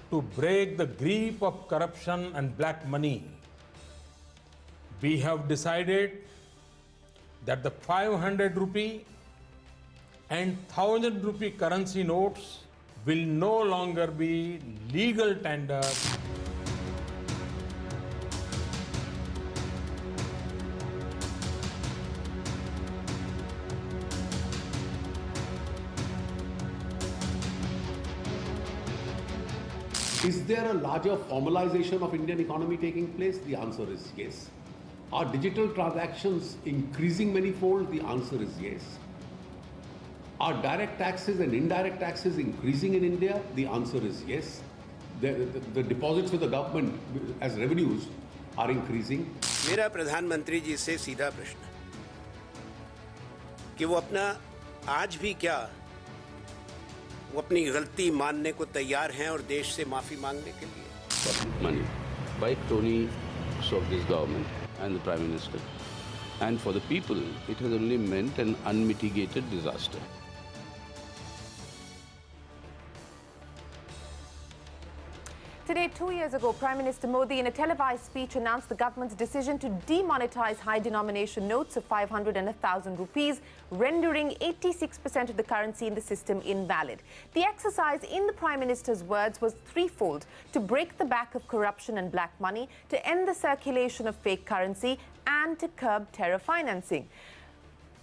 to break the grip of corruption and black money, we have decided that the 500 rupee and 1000 rupee currency notes will no longer be legal tender. Is there a larger formalization of Indian economy taking place? The answer is yes. Are digital transactions increasing manifold? The answer is yes. Are direct taxes and indirect taxes increasing in India? The answer is yes. The deposits with the government as revenues are increasing. मेरा प्रधानमंत्री जी से सीधा प्रश्न है कि वो अपना आज भी क्या वो अपनी गलती मानने को तैयार हैं और देश से माफी मांगने के लिए? Money by cronies of this government and the Prime Minister. And for the people, it has only meant an unmitigated disaster. Today, 2 years ago, Prime Minister Modi, in a televised speech, announced the government's decision to demonetize high-denomination notes of 500 and 1,000 rupees, rendering 86% of the currency in the system invalid. The exercise, in the Prime Minister's words, was threefold: to break the back of corruption and black money, to end the circulation of fake currency, and to curb terror financing.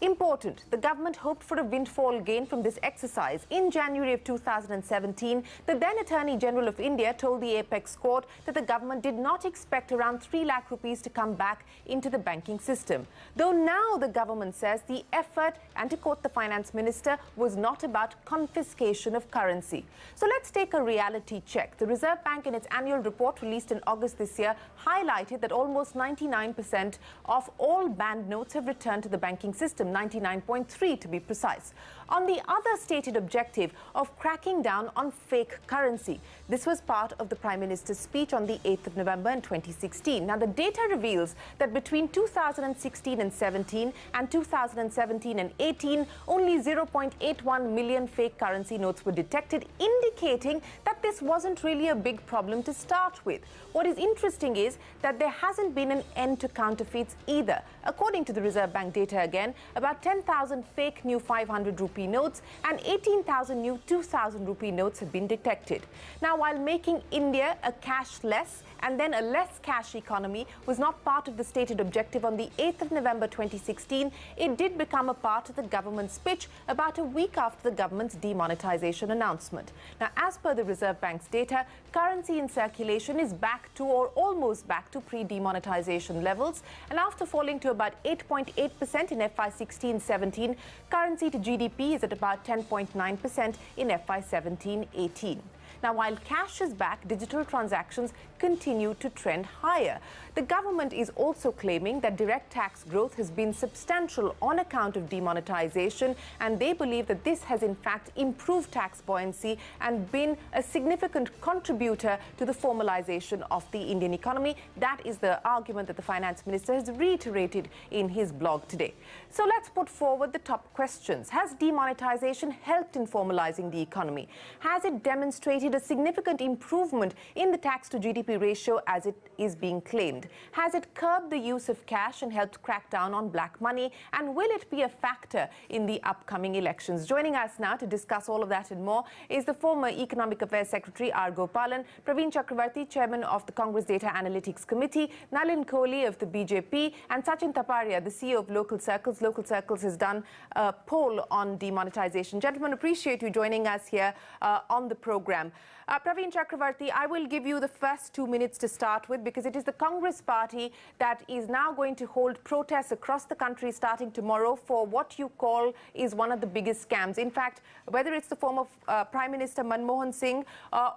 Important, the government hoped for a windfall gain from this exercise. In January of 2017, the then Attorney General of India told the Apex Court that the government did not expect around 3 lakh rupees to come back into the banking system. Though now the government says the effort, and to quote the Finance Minister, was not about confiscation of currency. So let's take a reality check. The Reserve Bank, in its annual report released in August this year, highlighted that almost 99% of all banned notes have returned to the banking system. 99.3 to be precise, on the other stated objective of cracking down on fake currency. This was part of the Prime Minister's speech on the 8th of November in 2016. Now, the data reveals that between 2016 and 17 and 2017 and 18, only 0.81 million fake currency notes were detected, indicating that this wasn't really a big problem to start with. What is interesting is that there hasn't been an end to counterfeits either. According to the Reserve Bank data again, about 10,000 fake new 500 rupee notes and 18,000 new 2,000 rupee notes have been detected. Now, while making India a cashless and then a less cash economy was not part of the stated objective on the 8th of November 2016, it did become a part of the government's pitch about a week after the government's demonetization announcement. Now, as per the Reserve Bank's data, currency in circulation is back to or almost back to pre-demonetization levels, and after falling to about 8.8% in FY 16-17, currency to GDP is at about 10.9% in FY 17-18. Now, while cash is back, digital transactions continue to trend higher. The government is also claiming that direct tax growth has been substantial on account of demonetization, and they believe that this has in fact improved tax buoyancy and been a significant contributor to the formalization of the Indian economy. That is the argument that the Finance Minister has reiterated in his blog today. So let's put forward the top questions. Has demonetization helped in formalizing the economy? Has it demonstrated a significant improvement in the tax to GDP ratio as it is being claimed? Has it curbed the use of cash and helped crack down on black money? And will it be a factor in the upcoming elections? Joining us now to discuss all of that and more is the former Economic Affairs Secretary R. Gopalan, Praveen Chakravarty, Chairman of the Congress Data Analytics Committee, Nalin Kohli of the BJP, and Sachin Taparia, the CEO of LocalCircles. LocalCircles has done a poll on demonetization. Gentlemen, appreciate you joining us here on the program. Praveen Chakravarty, I will give you the first 2 minutes to start with, because it is the Congress party that is now going to hold protests across the country starting tomorrow for what you call is one of the biggest scams. In fact, whether it's the former Prime Minister Manmohan Singh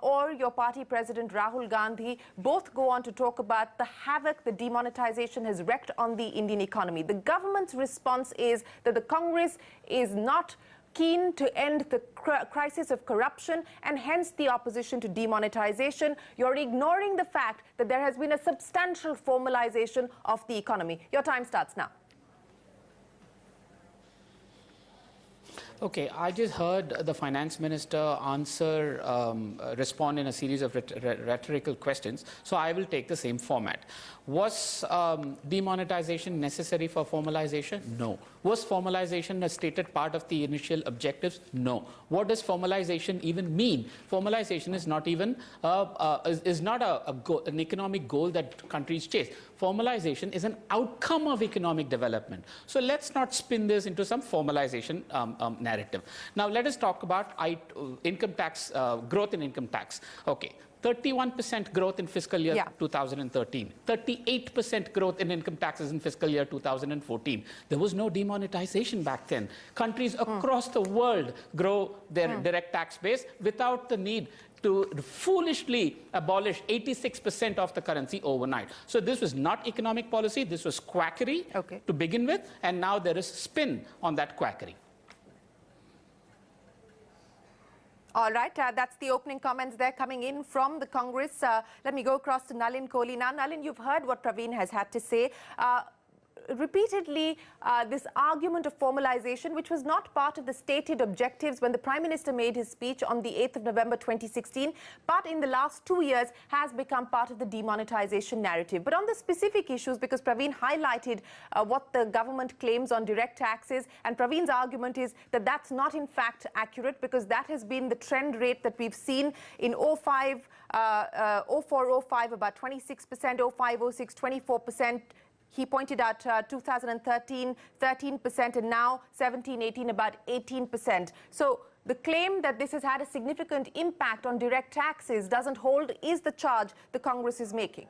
or your party President Rahul Gandhi, both go on to talk about the havoc the demonetization has wreaked on the Indian economy. The government's response is that the Congress is not keen to end the crisis of corruption and hence the opposition to demonetization. You're ignoring the fact that there has been a substantial formalization of the economy. Your time starts now. Okay, I just heard the finance minister respond in a series of rhetorical questions, so I will take the same format. Was demonetization necessary for formalization? No. Was formalization a stated part of the initial objectives? No. What does formalization even mean? Formalization is not even an economic goal that countries chase. Formalization is an outcome of economic development. So let's not spin this into some formalization narrative. Now let us talk about income tax, growth in income tax. Okay. 31% growth in fiscal year 2013, 38% growth in income taxes in fiscal year 2014. There was no demonetization back then. Countries across the world grow their direct tax base without the need to foolishly abolish 86% of the currency overnight. So this was not economic policy, this was quackery to begin with, and now there is spin on that quackery. All right, that's the opening comments there coming in from the Congress. Let me go across to Nalin Kohli. Now, Nalin, you've heard what Praveen has had to say. Repeatedly, this argument of formalization, which was not part of the stated objectives when the Prime Minister made his speech on the 8th of November 2016, but in the last 2 years has become part of the demonetization narrative. But on the specific issues, because Praveen highlighted what the government claims on direct taxes, and Praveen's argument is that that's not in fact accurate, because that has been the trend rate that we've seen in 04, 05, about 26%, 05, 06, 24%. He pointed out 2013, 13%, and now 17, 18, about 18%. So the claim that this has had a significant impact on direct taxes doesn't hold, is the charge the Congress is making.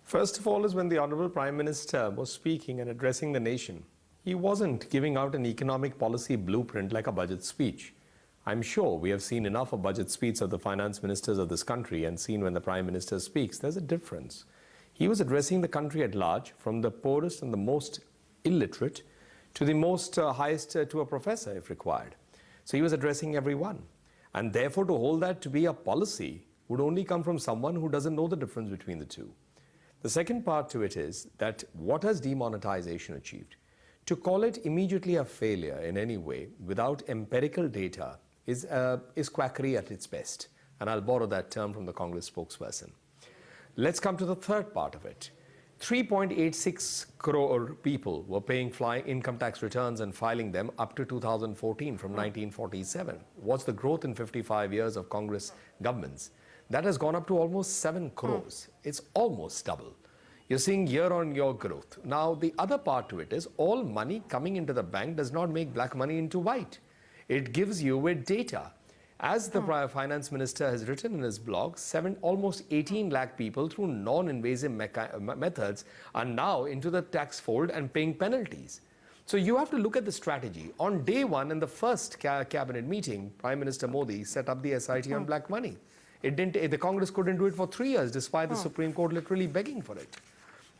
First of all is when the Honourable Prime Minister was speaking and addressing the nation, he wasn't giving out an economic policy blueprint like a budget speech. I'm sure we have seen enough of budget speeches of the finance ministers of this country and seen when the Prime Minister speaks, there's a difference. He was addressing the country at large, from the poorest and the most illiterate to the most highest to a professor if required. So he was addressing everyone. And therefore to hold that to be a policy would only come from someone who doesn't know the difference between the two. The second part to it is that what has demonetization achieved? To call it immediately a failure in any way without empirical data is quackery at its best. And I'll borrow that term from the Congress spokesperson. Let's come to the third part of it. 3.86 crore people were paying income tax returns and filing them up to 2014 from 1947. What's the growth in 55 years of Congress governments? That has gone up to almost 7 crores. It's almost double. You're seeing year-on-year growth. Now, the other part to it is all money coming into the bank does not make black money into white. It gives you with data. As the finance minister has written in his blog, almost 18 lakh people through non-invasive methods are now into the tax fold and paying penalties. So you have to look at the strategy. On day one in the first cabinet meeting, Prime Minister Modi set up the SIT on black money. The Congress couldn't do it for 3 years despite the Supreme Court literally begging for it.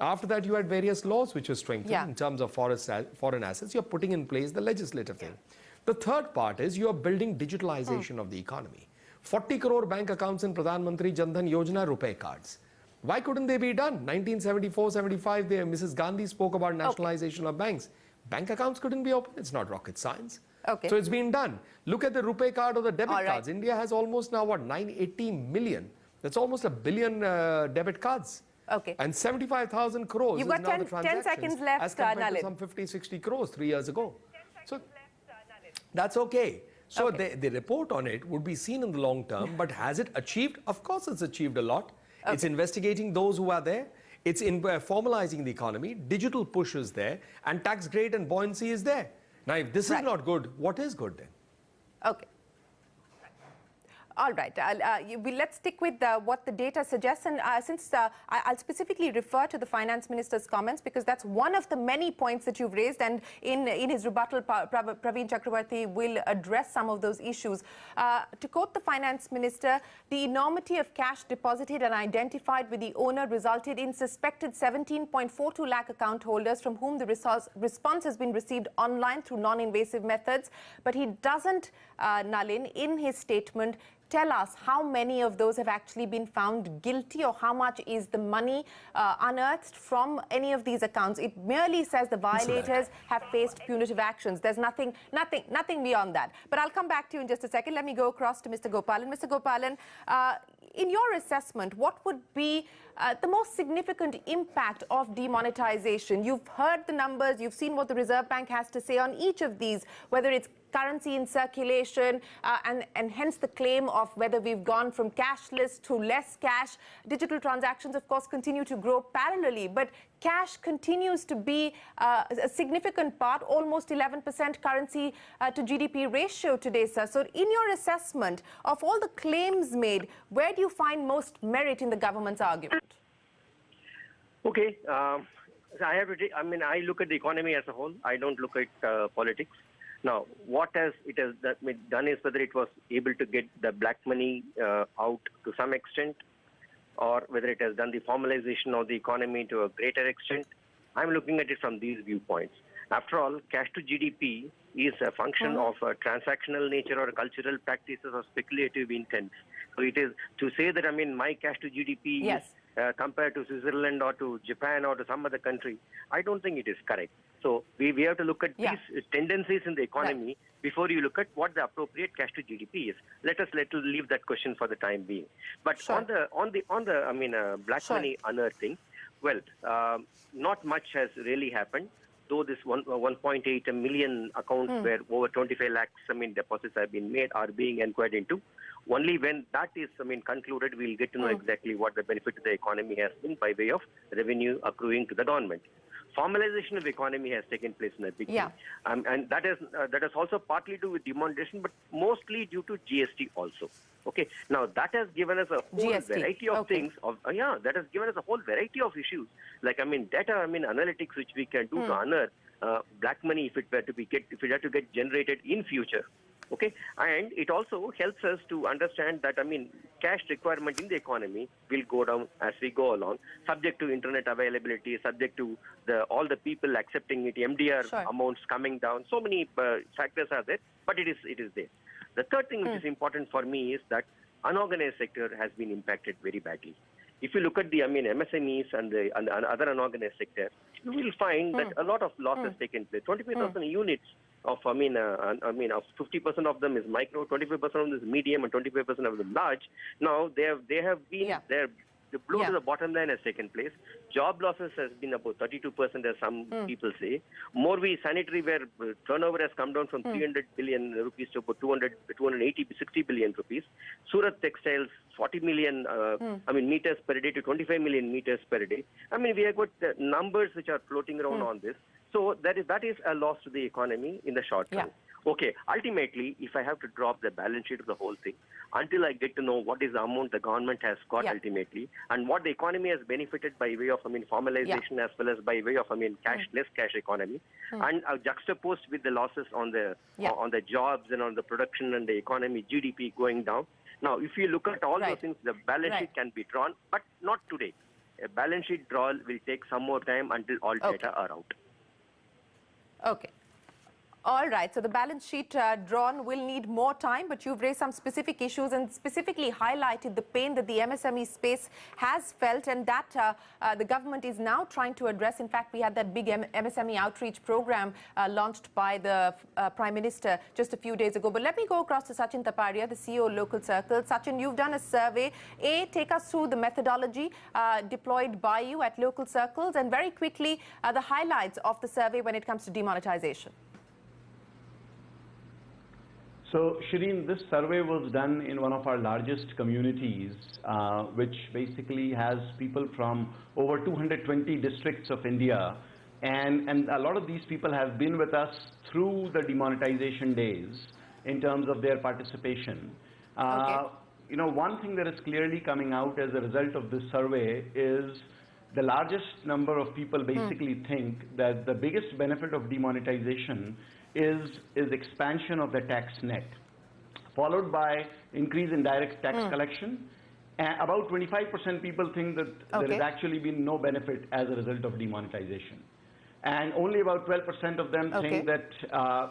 After that, you had various laws which were strengthened in terms of foreign assets. You're putting in place the legislative thing. The third part is you are building digitalization of the economy. 40 crore bank accounts in Pradhan Mantri Jan Dhan Yojana RuPay cards. Why couldn't they be done? 1974-75, Mrs. Gandhi spoke about nationalization of banks. Bank accounts couldn't be opened. It's not rocket science. So it's been done. Look at the RuPay card or the debit cards. India has almost now, 980 million. That's almost 1 billion debit cards. And 75,000 crores You've got is now the transactions 10 seconds left, as compared to some 50-60 crores 3 years ago. So that's okay. So the report on it would be seen in the long term, but has it achieved? Of course it's achieved a lot. It's investigating those who are there. It's in formalizing the economy. Digital push is there, and tax grade and buoyancy is there. Now, if this is not good, what is good then? Okay. All right. Let's stick with what the data suggests. And since I'll specifically refer to the finance minister's comments, because that's one of the many points that you've raised. And in his rebuttal, Praveen Chakravarty will address some of those issues. To quote the finance minister, the enormity of cash deposited and identified with the owner resulted in suspected 17.42 lakh account holders from whom the response has been received online through non-invasive methods. But he doesn't, Nalin, in his statement, tell us how many of those have actually been found guilty, or how much is the money unearthed from any of these accounts? It merely says the violators have faced punitive actions. There's nothing beyond that. But I'll come back to you in just a second. Let me go across to Mr. Gopalan. Mr. Gopalan, in your assessment, what would be the most significant impact of demonetization? You've heard the numbers, you've seen what the Reserve Bank has to say on each of these, whether it's currency in circulation, and hence the claim of whether we've gone from cashless to less cash. Digital transactions, of course, continue to grow parallelly, but cash continues to be a significant part, almost 11% currency to GDP ratio today, sir. So in your assessment of all the claims made, where do you find most merit in the government's argument? Okay. So I look at the economy as a whole. I don't look at politics. Now, what it has done is whether it was able to get the black money out to some extent, or whether it has done the formalization of the economy to a greater extent. I'm looking at it from these viewpoints. After all, cash to GDP is a function of a transactional nature or cultural practices or speculative intent. So it is to say that, my cash to GDP is compared to Switzerland or to Japan or to some other country, I don't think it is correct. So we have to look at these tendencies in the economy before you look at what the appropriate cash to GDP is. Let us leave that question for the time being. But on the black money unearthing, well, not much has really happened. Though this 1.8 million accounts where over 25 lakhs deposits have been made are being inquired into. Only when that is concluded, we'll get to know exactly what the benefit to the economy has been by way of revenue accruing to the government. Formalization of the economy has taken place in a big way. And that is also partly to do with demonetization, but mostly due to GST also. Okay. Now, that has given us a whole variety of things. That has given us a whole variety of issues. Like, data, analytics, which we can do to unearth black money if it had to get generated in future. Okay, and it also helps us to understand that, cash requirement in the economy will go down as we go along, subject to internet availability, subject to all the people accepting it, MDR amounts coming down. So many factors are there, but it is there. The third thing which is important for me is that unorganized sector has been impacted very badly. If you look at the MSMEs and the other unorganized sector, you will find that a lot of loss has taken place. 25,000 units of of 50% of them is micro, 25% of them is medium, and 25% of them large. Now they have been the blow to the bottom line has taken place. Job losses has been about 32%, as some people say. Morvi sanitary ware turnover has come down from 300 billion rupees to about 60 billion rupees. Surat textiles, 40 million meters per day to 25 million meters per day. We have got numbers which are floating around on this. So that is a loss to the economy in the short run. Okay, ultimately, if I have to drop the balance sheet of the whole thing, until I get to know what is the amount the government has got ultimately, and what the economy has benefited by way of formalization as well as by way of less cash economy, and juxtaposed with the losses on the jobs and on the production and the economy, GDP going down. Now, if you look at all those things, the balance sheet can be drawn, but not today. A balance sheet draw will take some more time until all data are out. Okay. All right, so the balance sheet drawn will need more time, but you've raised some specific issues and specifically highlighted the pain that the MSME space has felt, and that the government is now trying to address. In fact, we had that big MSME outreach program launched by the Prime Minister just a few days ago. But let me go across to Sachin Taparia, the CEO of LocalCircles. Sachin, you've done a survey. Take us through the methodology deployed by you at LocalCircles, and very quickly, the highlights of the survey when it comes to demonetization. So, Shereen, this survey was done in one of our largest communities, which basically has people from over 220 districts of India. And a lot of these people have been with us through the demonetization days in terms of their participation. One thing that is clearly coming out as a result of this survey is the largest number of people basically think that the biggest benefit of demonetization is expansion of the tax net, followed by increase in direct tax collection. About 25% people think that there has actually been no benefit as a result of demonetization. And only about 12% of them think that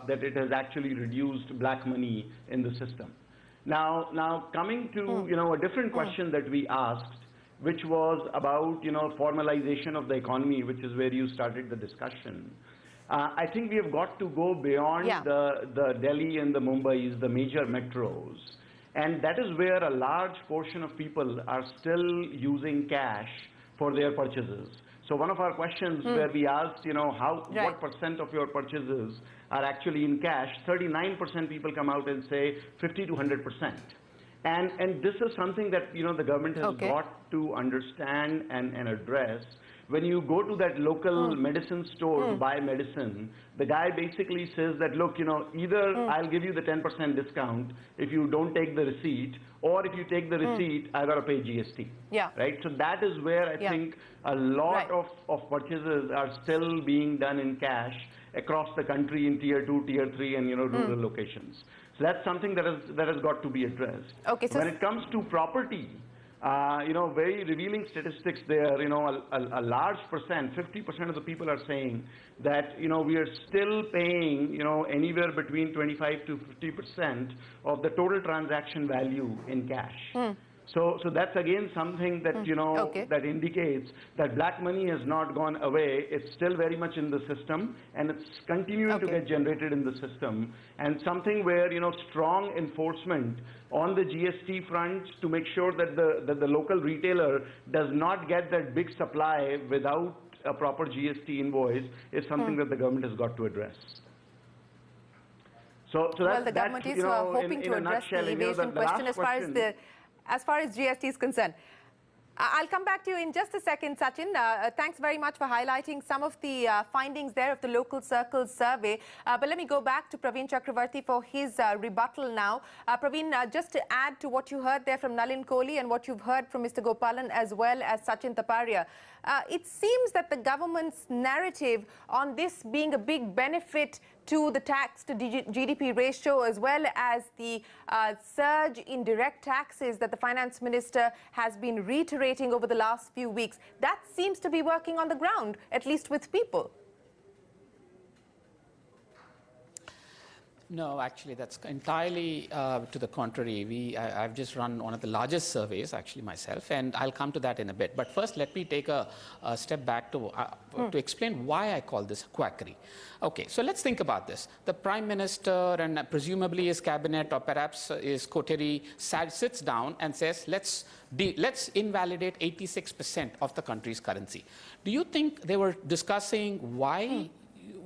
it has actually reduced black money in the system. Now coming to, a different question that we asked, which was about, formalization of the economy, which is where you started the discussion. I think we have got to go beyond the Delhi and the Mumbais, the major metros. And that is where a large portion of people are still using cash for their purchases. So one of our questions where we asked, what percent of your purchases are actually in cash, 39% people come out and say 50 to 100%. And this is something that, the government has got to understand and address. When you go to that local medicine store to buy medicine, the guy basically says that, look, either I'll give you the 10% discount if you don't take the receipt, or if you take the receipt, I got to pay GST. Yeah. Right? So that is where I think a lot of purchases are still being done in cash across the country in tier 2, tier 3, and rural locations. So that's something that has got to be addressed. Okay, so when it comes to property, very revealing statistics there, a large percent, 50% of the people are saying that, we are still paying, anywhere between 25 to 50% of the total transaction value in cash. So that's again something that, that indicates that black money has not gone away. It's still very much in the system, and it's continuing to get generated in the system. And something where, strong enforcement on the GST front to make sure that the local retailer does not get that big supply without a proper GST invoice is something that the government has got to address. So well, the government is hoping to address the evasion question as far as GST is concerned. I'll come back to you in just a second, Sachin. Thanks very much for highlighting some of the findings there of the Local Circles survey. But let me go back to Praveen Chakravarty for his rebuttal now. Praveen, just to add to what you heard there from Nalin Kohli and what you've heard from Mr. Gopalan as well as Sachin Taparia, it seems that the government's narrative on this being a big benefit to the tax to GDP ratio, as well as the surge in direct taxes that the finance minister has been reiterating over the last few weeks, that seems to be working on the ground, at least with people. No, actually, that's entirely to the contrary. I've just run one of the largest surveys, actually, myself, and I'll come to that in a bit. But first, let me take a step back to explain why I call this quackery. Okay, so let's think about this. The Prime Minister and presumably his cabinet or perhaps his coterie sits down and says, let's invalidate 86% of the country's currency. Do you think they were discussing why?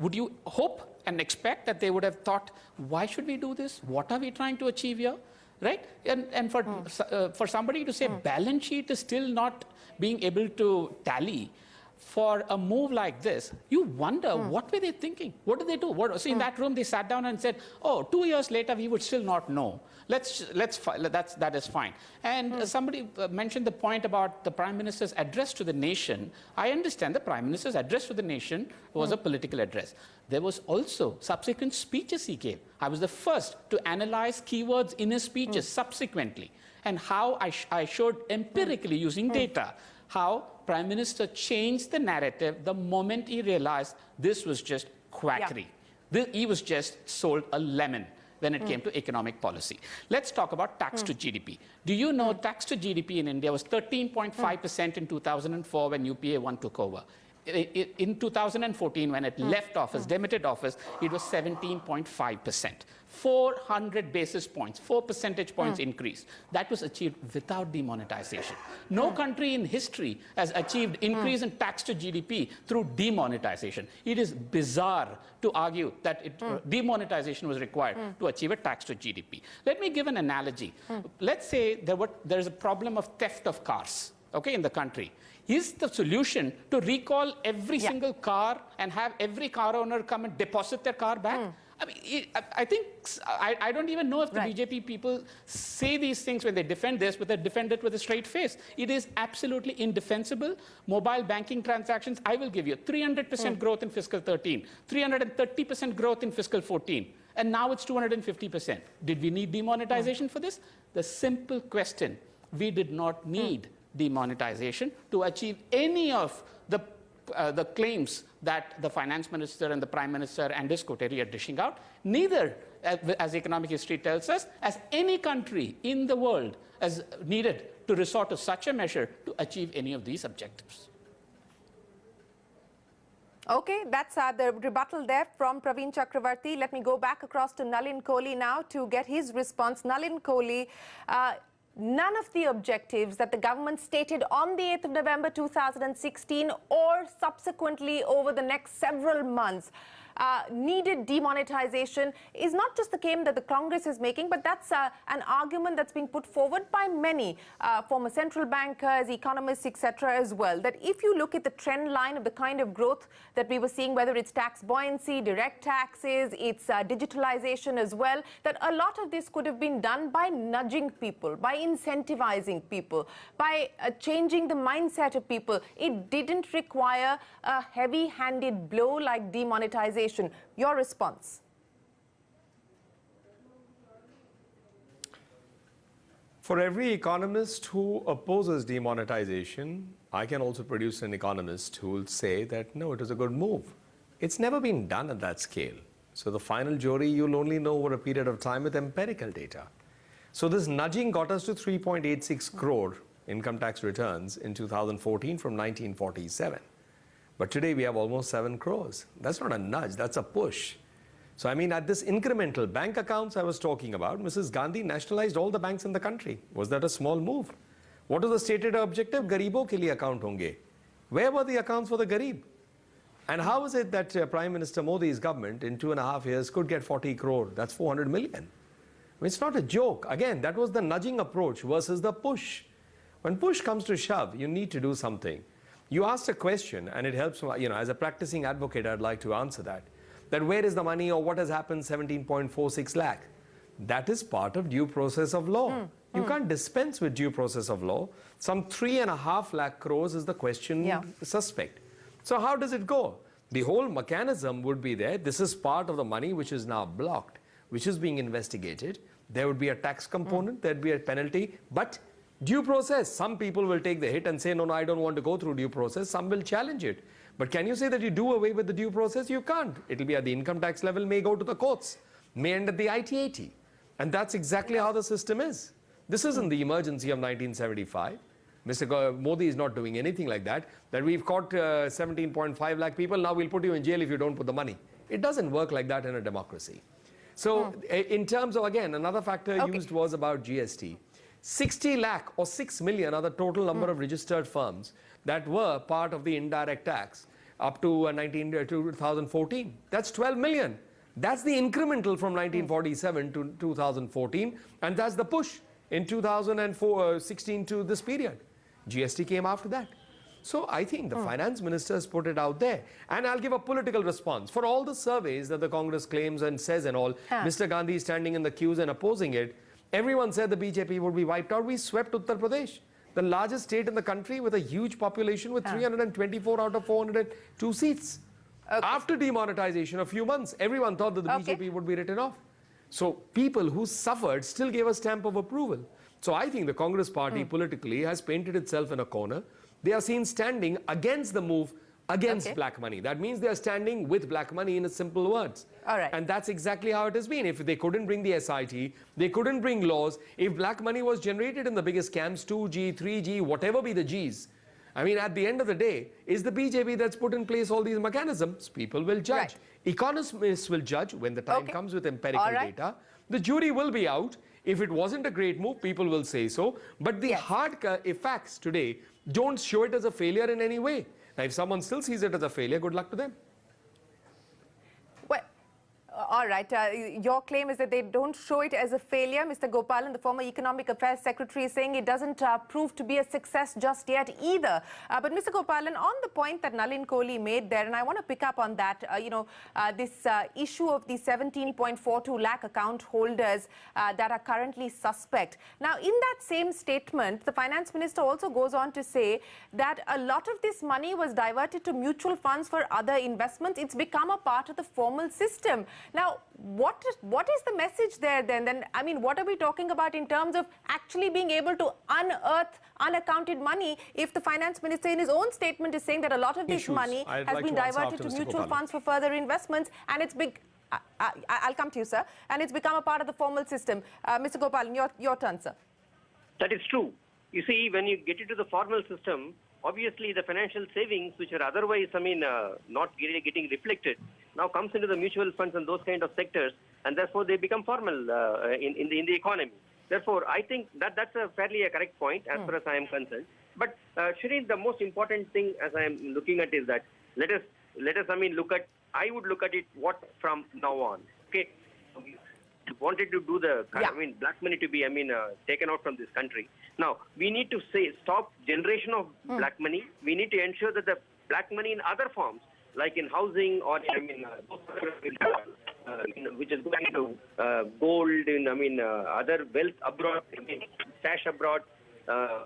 Would you hope and expect that they would have thought, why should we do this? What are we trying to achieve here? Right? And for somebody to say balance sheet is still not being able to tally for a move like this, you wonder, what were they thinking? What did they do? So in that room, they sat down and said, oh, 2 years later, we would still not know. That is fine. And somebody mentioned the point about the Prime Minister's address to the nation. I understand the Prime Minister's address to the nation was a political address. There was also subsequent speeches he gave. I was the first to analyze keywords in his speeches subsequently, and how I showed empirically using data how Prime Minister changed the narrative the moment he realized this was just quackery. He was just sold a lemon when it came to economic policy. Let's talk about tax to GDP. Do you know tax to GDP in India was 13.5% in 2004 when UPA 1 took over. In 2014, when it left office, demitted office, it was 17.5%. 400 basis points, 4 percentage points increase. That was achieved without demonetization. No country in history has achieved increase in tax to GDP through demonetization. It is bizarre to argue that demonetization was required to achieve a tax to GDP. Let me give an analogy. Let's say there is a problem of theft of cars, in the country. Is the solution to recall every single car and have every car owner come and deposit their car back? I mean, I don't even know if the BJP people say these things when they defend this, but they defend it with a straight face. It is absolutely indefensible. Mobile banking transactions, I will give you 300% growth in fiscal 13, 330% growth in fiscal 14, and now it's 250%. Did we need demonetization for this? The simple question, we did not need demonetization to achieve any of the the claims that the finance minister and the prime minister and his coterie are dishing out, neither, as economic history tells us, as any country in the world has needed to resort to such a measure to achieve any of these objectives. Okay, that's the rebuttal there from Praveen Chakravarty. Let me go back across to Nalin Kohli now to get his response. Nalin Kohli, none of the objectives that the government stated on the 8th of November 2016 or subsequently over the next several months needed demonetization is not just the claim that the Congress is making, but that's an argument that's being put forward by many former central bankers, economists, etc. as well. That if you look at the trend line of the kind of growth that we were seeing, whether it's tax buoyancy, direct taxes, it's digitalization as well, that a lot of this could have been done by nudging people, by incentivizing people, by changing the mindset of people. It didn't require a heavy-handed blow like demonetization. Your response? For every economist who opposes demonetization, I can also produce an economist who will say that, no, it was a good move. It's never been done at that scale. So the final jury, you'll only know over a period of time with empirical data. So this nudging got us to 3.86 crore income tax returns in 2014 from 1947. But today we have almost 7 crores. That's not a nudge, that's a push. So I mean, at this incremental bank accounts I was talking about, Mrs. Gandhi nationalized all the banks in the country. Was that a small move? What was the stated objective? Garibo ke liye account honge. Where were the accounts for the Garib? And how is it that Prime Minister Modi's government in 2.5 years could get 40 crore? That's 400 million. I mean, it's not a joke. Again, that was the nudging approach versus the push. When push comes to shove, you need to do something. You asked a question, and it helps, as a practicing advocate, I'd like to answer that where is the money or what has happened 17.46 lakh? That is part of due process of law. You can't dispense with due process of law. Some 3.5 lakh crores is the question suspect. So how does it go? The whole mechanism would be there. This is part of the money which is now blocked, which is being investigated. There would be a tax component, there'd be a penalty, but due process. Some people will take the hit and say, no, I don't want to go through due process. Some will challenge it. But can you say that you do away with the due process? You can't. It'll be at the income tax level, may go to the courts, may end at the IT-80. And that's exactly how the system is. This isn't the emergency of 1975. Mr. Modi is not doing anything like that, that we've caught 17.5 lakh people, now we'll put you in jail if you don't put the money. It doesn't work like that in a democracy. So in terms of, again, another factor used was about GST. 60 lakh or 6 million are the total number of registered firms that were part of the indirect tax up to 2014. That's 12 million. That's the incremental from 1947 to 2014, and that's the push in 2016 to this period. GST came after that. So I think the finance minister has put it out there. And I'll give a political response. For all the surveys that the Congress claims and says and all, Mr. Gandhi is standing in the queues and opposing it. Everyone said the BJP would be wiped out. We swept Uttar Pradesh, the largest state in the country with a huge population with 324 out of 402 seats. After demonetization, a few months, everyone thought that the BJP would be written off. So people who suffered still gave a stamp of approval. So I think the Congress party politically has painted itself in a corner. They are seen standing against the move against black money. That means they are standing with black money in simple words. And that's exactly how it has been. If they couldn't bring the SIT, they couldn't bring laws. If black money was generated in the biggest scams, 2G, 3G, whatever be the Gs, I mean, at the end of the day, is the BJP that's put in place all these mechanisms. People will judge. Economists will judge when the time comes with empirical data. The jury will be out. If it wasn't a great move, people will say so. But the hard facts today don't show it as a failure in any way. Now, if someone still sees it as a failure, good luck to them. Well, all right. Your claim is that they don't show it as a failure. Mr. Gopalan, the former Economic Affairs Secretary, is saying it doesn't prove to be a success just yet either. But Mr. Gopalan, on the point that Nalin Kohli made there, and I want to pick up on that, this issue of the 17.42 lakh account holders that are currently suspect. Now, in that same statement, the finance minister also goes on to say that a lot of this money was diverted to mutual funds for other investments. It's become a part of the formal system. Now, what is the message there then? Then, I mean, what are we talking about in terms of actually being able to unearth unaccounted money if the finance minister in his own statement is saying that a lot of this money has been diverted to mutual funds for further investments, and it's big. I'll come to you, sir. And it's become a part of the formal system. Mr. Gopalan, your turn, sir. That is true. You see, when you get into the formal system, obviously the financial savings, which are otherwise, not really getting reflected, now comes into the mutual funds and those kind of sectors, and therefore they become formal in the economy. Therefore, I think that's a fairly correct point as far as I am concerned. But Shereen, the most important thing as I am looking at is that let us look at. I would look at it what from now on. Okay, we wanted to do the black money to be taken out from this country. Now we need to stop generation of black money. We need to ensure that the black money in other forms, like in housing or which is going to gold, other wealth abroad, cash abroad,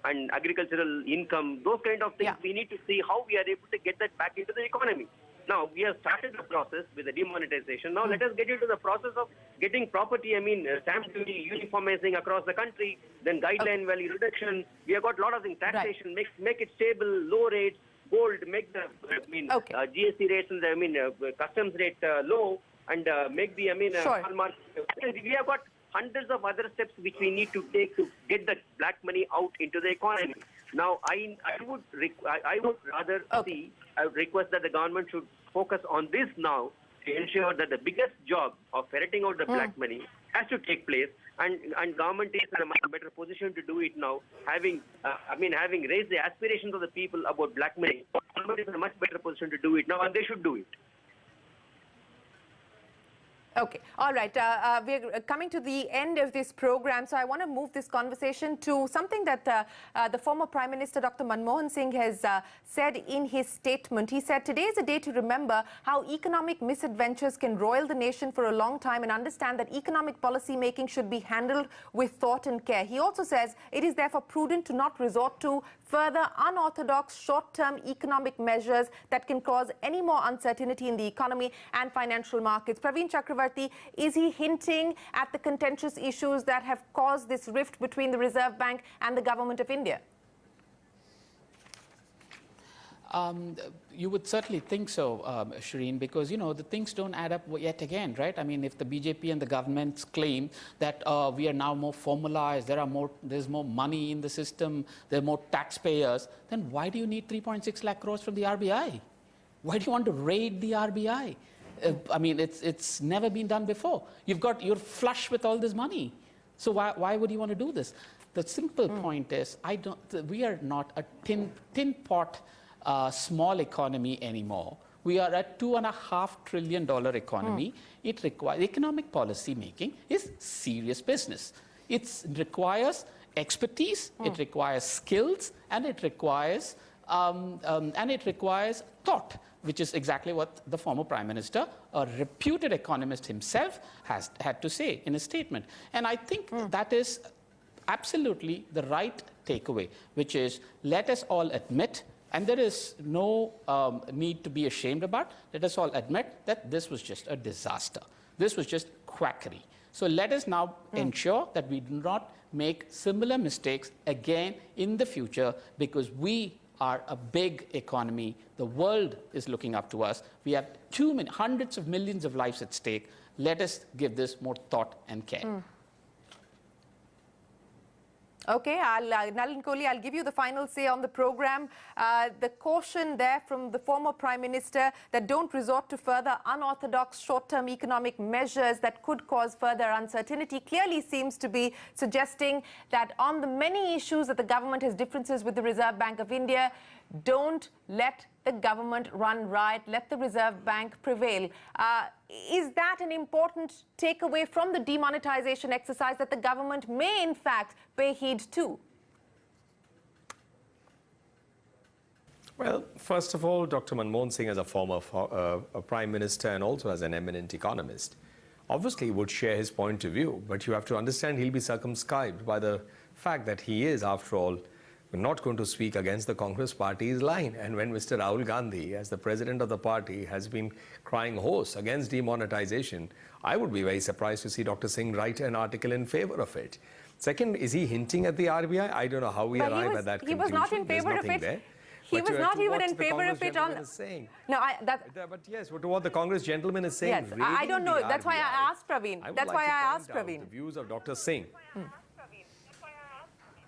and agricultural income, those kind of things. We need to see how we are able to get that back into the economy. Now, we have started the process with the demonetization. Now, let us get into the process of getting property, stamp duty, uniformizing across the country, then guideline value reduction. We have got a lot of things, taxation, make it stable, low rates, gold, make the GST rates and the customs rate low, and make the hallmark. We have got hundreds of other steps which we need to take to get the black money out into the economy. Now, I would rather see, I would request that the government should focus on this now to ensure that the biggest job of ferreting out the black money has to take place, and government is in a much better position to do it now, having raised the aspirations of the people about black money. Government is in a much better position to do it now, and they should do it. Okay. All right. We're coming to the end of this program, so I want to move this conversation to something that the former Prime Minister, Dr. Manmohan Singh, has said in his statement. He said, "Today is a day to remember how economic misadventures can roil the nation for a long time and understand that economic policy making should be handled with thought and care." He also says it is therefore prudent to not resort to further unorthodox short-term economic measures that can cause any more uncertainty in the economy and financial markets. Praveen Chakravarty, is he hinting at the contentious issues that have caused this rift between the Reserve Bank and the Government of India? You would certainly think so, Shereen, because, the things don't add up yet again, right? I mean, if the BJP and the governments claim that we are now more formalized, there's more money in the system, there are more taxpayers, then why do you need 3.6 lakh crores from the RBI? Why do you want to raid the RBI? I mean, it's never been done before. You're flush with all this money. So why would you want to do this? The simple point is, we are not a tin pot small economy anymore. We are a $2.5 trillion economy. It requires economic policy making is serious business. It requires expertise, it requires skills, and it requires thought, which is exactly what the former Prime Minister, a reputed economist himself, had to say in his statement. And I think that is absolutely the right takeaway, which is, let us all admit, and there is no need to be ashamed about, let us all admit that this was just a disaster. This was just quackery. So let us now ensure that we do not make similar mistakes again in the future, because we are a big economy. The world is looking up to us. We have hundreds of millions of lives at stake. Let us give this more thought and care. Okay, Nalin Kohli, I'll give you the final say on the program. The caution there from the former Prime Minister that don't resort to further unorthodox short-term economic measures that could cause further uncertainty clearly seems to be suggesting that on the many issues that the government has differences with the Reserve Bank of India, don't let the government run riot, let the Reserve Bank prevail. Is that an important takeaway from the demonetization exercise that the government may in fact pay heed to? Well, first of all, Dr. Manmohan Singh, as a former Prime Minister and also as an eminent economist, obviously would share his point of view, but you have to understand he'll be circumscribed by the fact that he is, after all, We're not going to speak against the Congress party's line. And when Mr. Rahul Gandhi, as the president of the party, has been crying hoarse against demonetization, I would be very surprised to see Dr. Singh write an article in favor of it. Second, is he hinting at the RBI? I don't know how we arrive at that conclusion. He was not in favor of it. There. He was not even in favor of it on... No, but yes, to what the Congress gentleman is saying... Yes, I don't know. That's why I asked Praveen. That's why I asked Praveen. The views of Dr. Singh.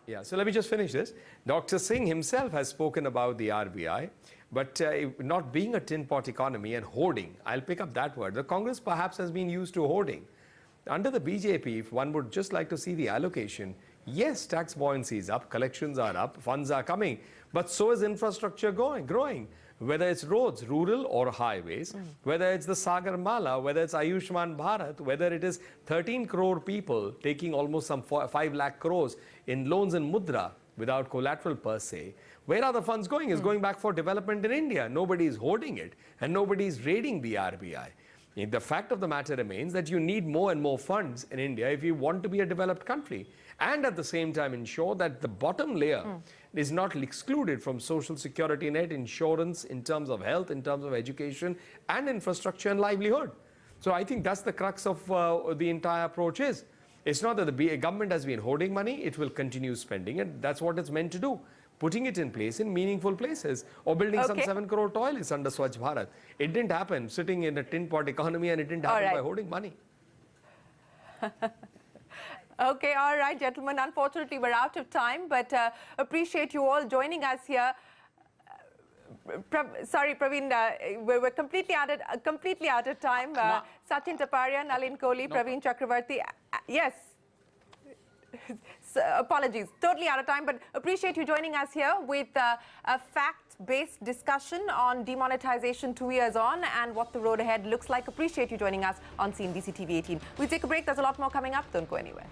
Yeah, so let me just finish this. Dr. Singh himself has spoken about the RBI, but not being a tin pot economy and hoarding. I'll pick up that word. The Congress perhaps has been used to hoarding. Under the BJP, if one would just like to see the allocation, yes, tax buoyancy is up, collections are up, funds are coming, but so is infrastructure growing. Whether it's roads, rural or highways, whether it's the Sagar Mala, whether it's Ayushman Bharat, whether it is 13 crore people taking almost some 5 lakh crores in loans in Mudra without collateral per se. Where are the funds going? It's going back for development in India. Nobody is hoarding it and nobody is raiding the RBI. The fact of the matter remains that you need more and more funds in India if you want to be a developed country, and at the same time ensure that the bottom layer is not excluded from social security net, insurance, in terms of health, in terms of education and infrastructure and livelihood. So I think that's the crux of the entire approach is. It's not that the government has been hoarding money, it will continue spending it. That's what it's meant to do. Putting it in place in meaningful places, or building some 7 crore toilets under Swachh Bharat. It didn't happen sitting in a tin pot economy, and it didn't happen by hoarding money. Okay, all right, gentlemen. Unfortunately, we're out of time, but appreciate you all joining us here. Sorry, Praveen, we're completely out of time. Sachin, Taparia, Nalin Kohli, Praveen Chakravarty. Yes. So, apologies, totally out of time, but appreciate you joining us here with a fact-based discussion on demonetization 2 years on and what the road ahead looks like. Appreciate you joining us on CNBC TV 18. We'll take a break. There's a lot more coming up. Don't go anywhere.